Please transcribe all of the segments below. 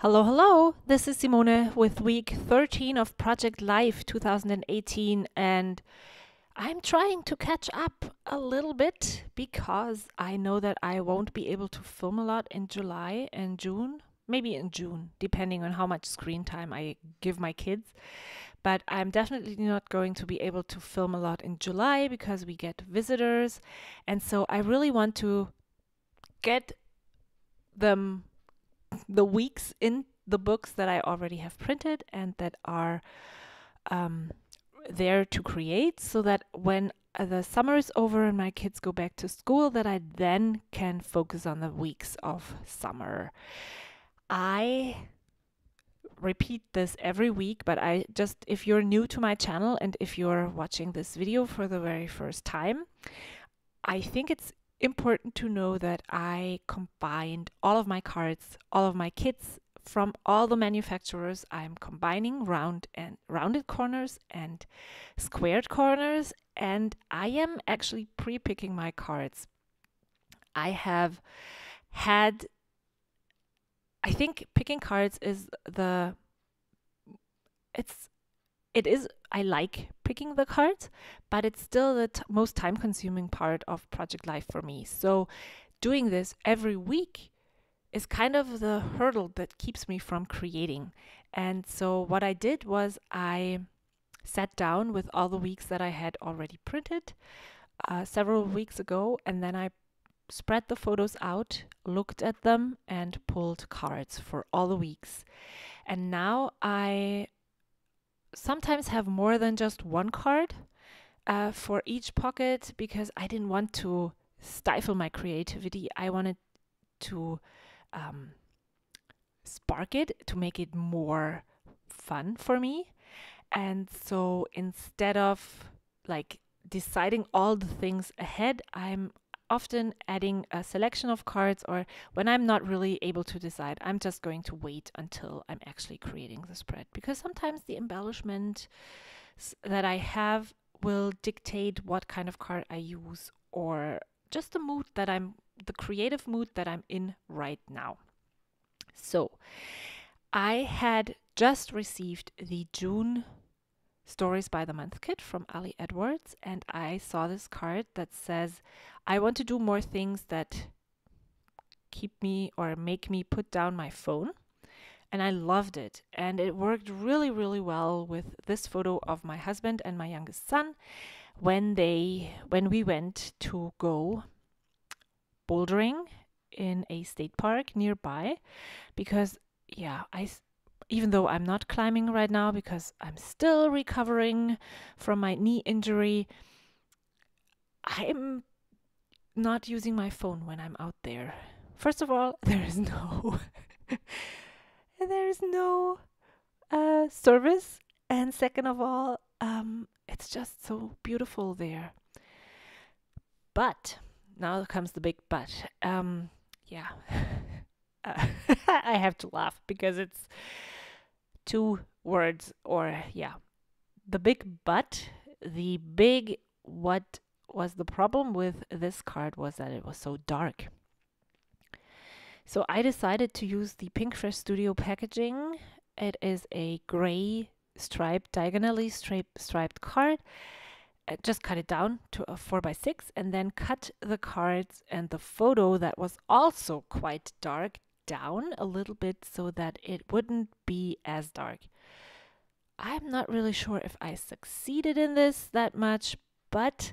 Hello, hello. This is Simone with week 13 of Project Life 2018, and I'm trying to catch up a little bit because I know that I won't be able to film a lot in July and June. Maybe in June, depending on how much screen time I give my kids. But I'm definitely not going to be able to film a lot in July because we get visitors. And so I really want to get them the weeks in the books that I already have printed and that are um, there to create, so that when the summer is over and my kids go back to school, that I then can focus on the weeks of summer. I repeat this every week, but if you're new to my channel and if you're watching this video for the very first time, I think it's important to know that I combined all of my cards, all of my kits from all the manufacturers. I'm combining rounded corners and squared corners, and I am actually pre-picking my cards. I think picking cards is I like picking the cards, but it's still the most time-consuming part of Project Life for me. So doing this every week is kind of the hurdle that keeps me from creating. And so what I did was I sat down with all the weeks that I had already printed several weeks ago, and then I spread the photos out, looked at them, and pulled cards for all the weeks. And now I sometimes have more than just one card for each pocket because I didn't want to stifle my creativity. I wanted to spark it, to make it more fun for me. And so instead of like deciding all the things ahead, I'm often adding a selection of cards, or when I'm not really able to decide, I'm just going to wait until I'm actually creating the spread, because sometimes the embellishment that I have will dictate what kind of card I use, or just the creative mood that I'm in right now. So I had just received the June Stories by the Month kit from Ali Edwards, and I saw this card that says, I want to do more things that keep me or make me put down my phone. And I loved it. And it worked really, really well with this photo of my husband and my youngest son when we went to go bouldering in a state park nearby. Because even though I'm not climbing right now because I'm still recovering from my knee injury, I'm not using my phone when I'm out there. First of all, there is no service, and second of all, it's just so beautiful there. But now comes the big but. I have to laugh because it's two words, the big but. What was the problem with this card was that it was so dark. So I decided to use the Pinkfresh Studio packaging. It is a gray diagonally striped card. I just cut it down to a 4x6 and then cut the cards and the photo that was also quite dark down a little bit so that it wouldn't be as dark. I'm not really sure if I succeeded in this that much, but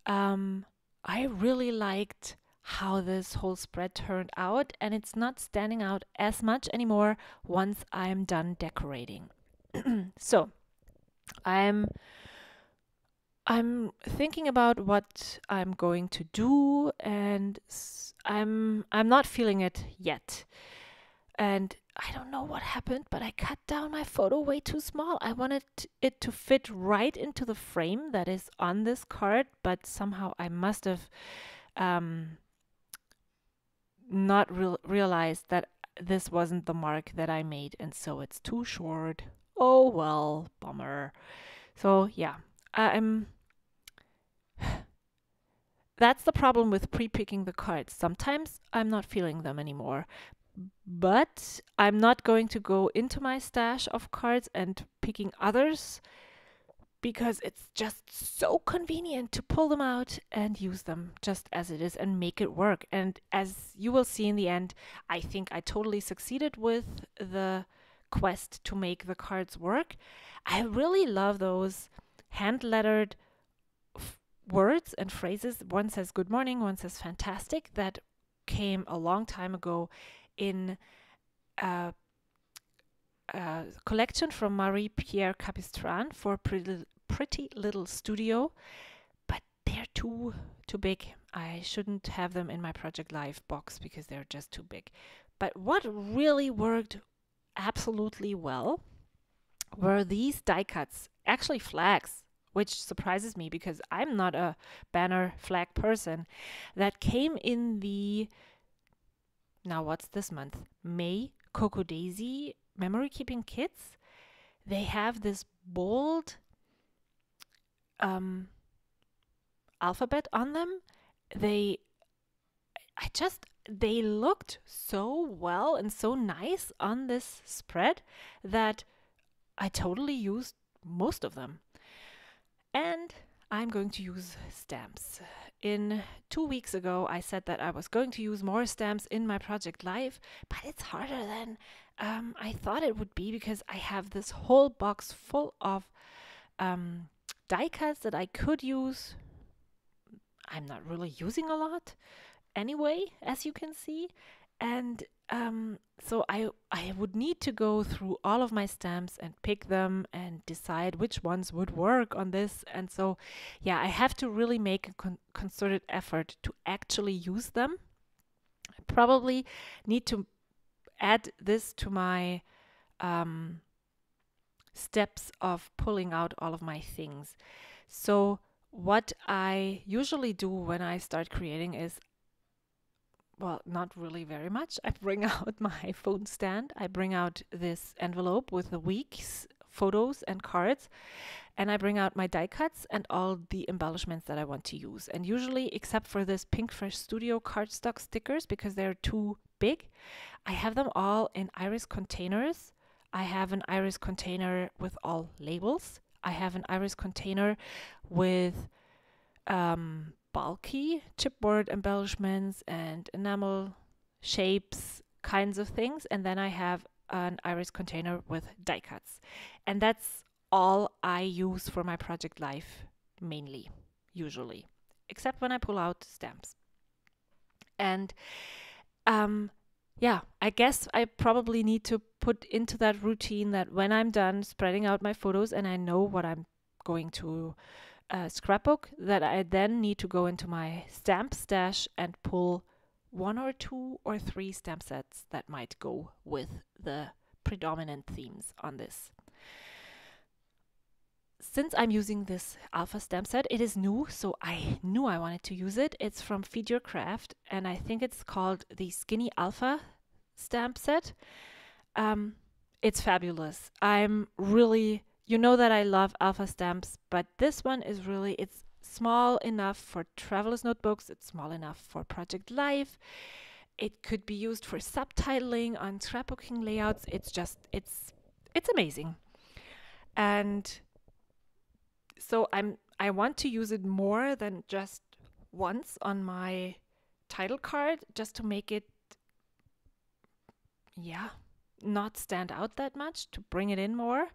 I really liked how this whole spread turned out, and it's not standing out as much anymore once I'm done decorating. So I'm thinking about what I'm going to do, and I'm not feeling it yet. And I don't know what happened, but I cut down my photo way too small. I wanted it to fit right into the frame that is on this card, but somehow I must have not realized that this wasn't the mark that I made, and so it's too short. Oh well, bummer. So yeah, that's the problem with pre-picking the cards. Sometimes I'm not feeling them anymore, But I'm not going to go into my stash of cards and picking others because it's just so convenient to pull them out and use them just as it is and make it work. And as you will see in the end, I think I totally succeeded with the quest to make the cards work. I really love those hand-lettered words and phrases. One says good morning, one says fantastic. That came a long time ago in a collection from Marie-Pierre Capistran for Pretty Little Studio, but they're too big. I shouldn't have them in my Project Live box because they're just too big. But what really worked absolutely well were these die cuts, actually flags, which surprises me because I'm not a banner flag person, that came in the, now what's this month? May Coco Daisy memory keeping kits. They have this bold alphabet on them. They looked so well and so nice on this spread that I totally used most of them. And I'm going to use stamps. 2 weeks ago, I said that I was going to use more stamps in my Project Live, but it's harder than I thought it would be because I have this whole box full of die cuts that I could use. I'm not really using a lot anyway, as you can see. And so I would need to go through all of my stamps and pick them and decide which ones would work on this. And so, yeah, I have to really make a concerted effort to actually use them. I probably need to add this to my steps of pulling out all of my things. So what I usually do when I start creating is, well, not really very much. I bring out my phone stand. I bring out this envelope with the week's photos and cards. And I bring out my die cuts and all the embellishments that I want to use. And usually, except for this Pink Fresh Studio cardstock stickers, because they're too big, I have them all in iris containers. I have an iris container with all labels. I have an iris container with bulky chipboard embellishments and enamel shapes kinds of things, and then I have an iris container with die cuts, and that's all I use for my Project Life mainly, usually, except when I pull out stamps. And yeah, I guess I probably need to put into that routine that when I'm done spreading out my photos and I know what I'm going to scrapbook, that I then need to go into my stamp stash and pull 1 or 2 or 3 stamp sets that might go with the predominant themes on this. Since I'm using this alpha stamp set, it is new, so I knew I wanted to use it. It's from Feed Your Craft, and I think it's called the Skinny Alpha stamp set. It's fabulous. I'm really, you know that I love alpha stamps, but this one is really, it's small enough for traveler's notebooks. It's small enough for Project Life. It could be used for subtitling on scrapbooking layouts. It's just, it's amazing. And so I want to use it more than just once on my title card, just to make it, not stand out that much, to bring it in more.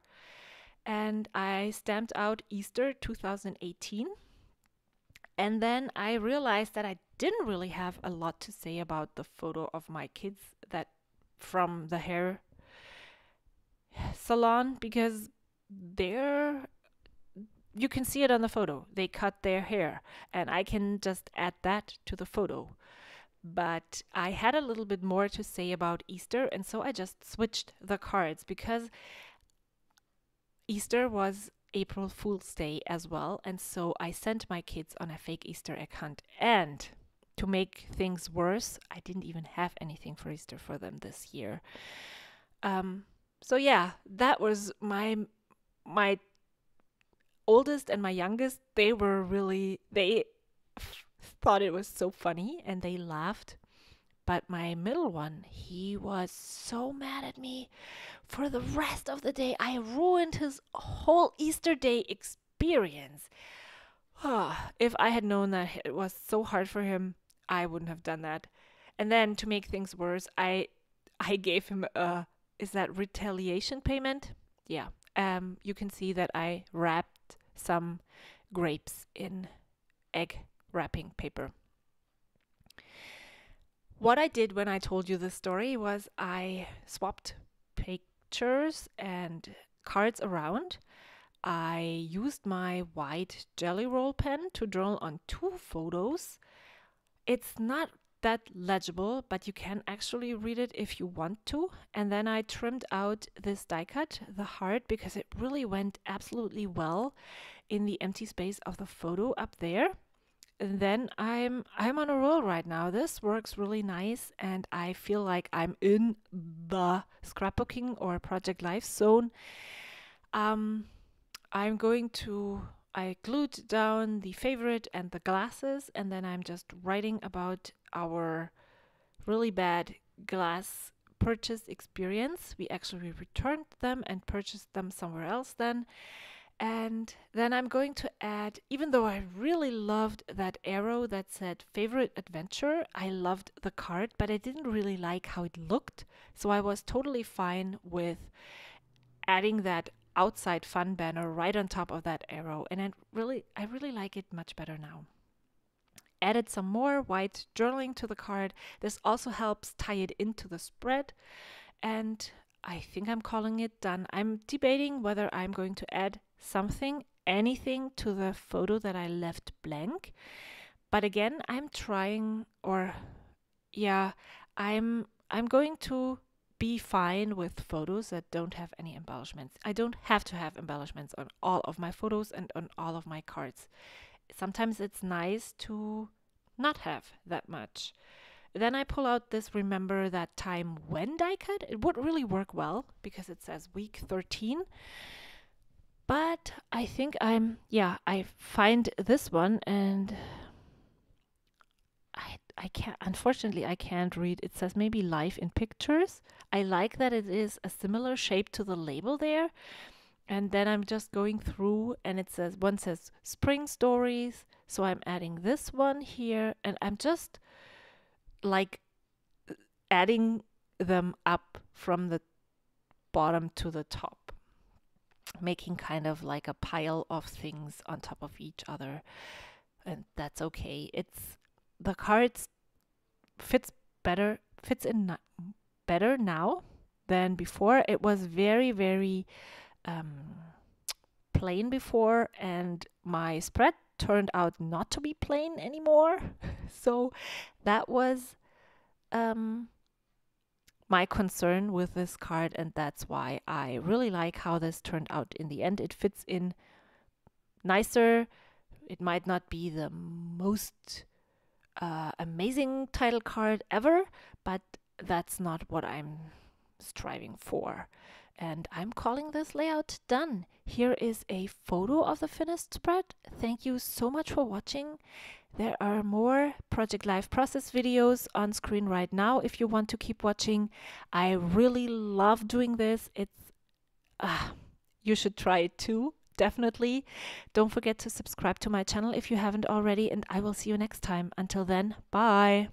And I stamped out Easter 2018. And then I realized that I didn't really have a lot to say about the photo of my kids that from the hair salon, because you can see it on the photo. They cut their hair, and I can just add that to the photo. But I had a little bit more to say about Easter, and so I just switched the cards because Easter was April Fool's Day as well, and so I sent my kids on a fake Easter egg hunt. And to make things worse, I didn't even have anything for Easter for them this year. So yeah, that was my oldest and my youngest. They thought it was so funny and they laughed But my middle one, he was so mad at me for the rest of the day. I ruined his whole Easter day experience. If I had known that it was so hard for him, I wouldn't have done that. And then to make things worse, I gave him a, is that retaliation payment? Yeah. You can see that I wrapped some grapes in egg wrapping paper. What I did when I told you this story was I swapped pictures and cards around. I used my white jelly roll pen to draw on 2 photos. It's not that legible, but you can actually read it if you want to. And then I trimmed out this die cut, the heart, because it really went absolutely well in the empty space of the photo up there. And then I'm on a roll right now. This works really nice, and I feel like I'm in the scrapbooking or Project Life zone. I glued down the favorite and the glasses, and then I'm just writing about our really bad glass purchase experience. We actually returned them and purchased them somewhere else then. And then I'm going to add, even though I really loved that arrow that said favorite adventure, I loved the card, but I didn't really like how it looked. So I was totally fine with adding that outside fun banner right on top of that arrow. And I really like it much better now. Added some more white journaling to the card. This also helps tie it into the spread. And I think I'm calling it done. I'm debating whether I'm going to add anything to the photo that I left blank. But again, I'm going to be fine with photos that don't have any embellishments. I don't have to have embellishments on all of my photos and on all of my cards. Sometimes it's nice to not have that much. Then I pull out this Remember That Time When die cut. It would really work well because it says week 13. But I think I find this one, and unfortunately I can't read. It says maybe Life in Pictures. I like that it is a similar shape to the label there. And then I'm just going through, and one says Spring Stories. So I'm adding this one here, and I'm just like adding them up from the bottom to the top, making kind of like a pile of things on top of each other. And that's okay. The cards fits in better now than before. It was very, very plain before, and my spread turned out not to be plain anymore. So that was my concern with this card, and that's why I really like how this turned out in the end. It fits in nicer. It might not be the most amazing title card ever, but that's not what I'm striving for. And I'm calling this layout done. Here is a photo of the finished spread. Thank you so much for watching. There are more Project Life process videos on screen right now if you want to keep watching. I really love doing this. You should try it too, definitely. Don't forget to subscribe to my channel if you haven't already, and I will see you next time. Until then, bye.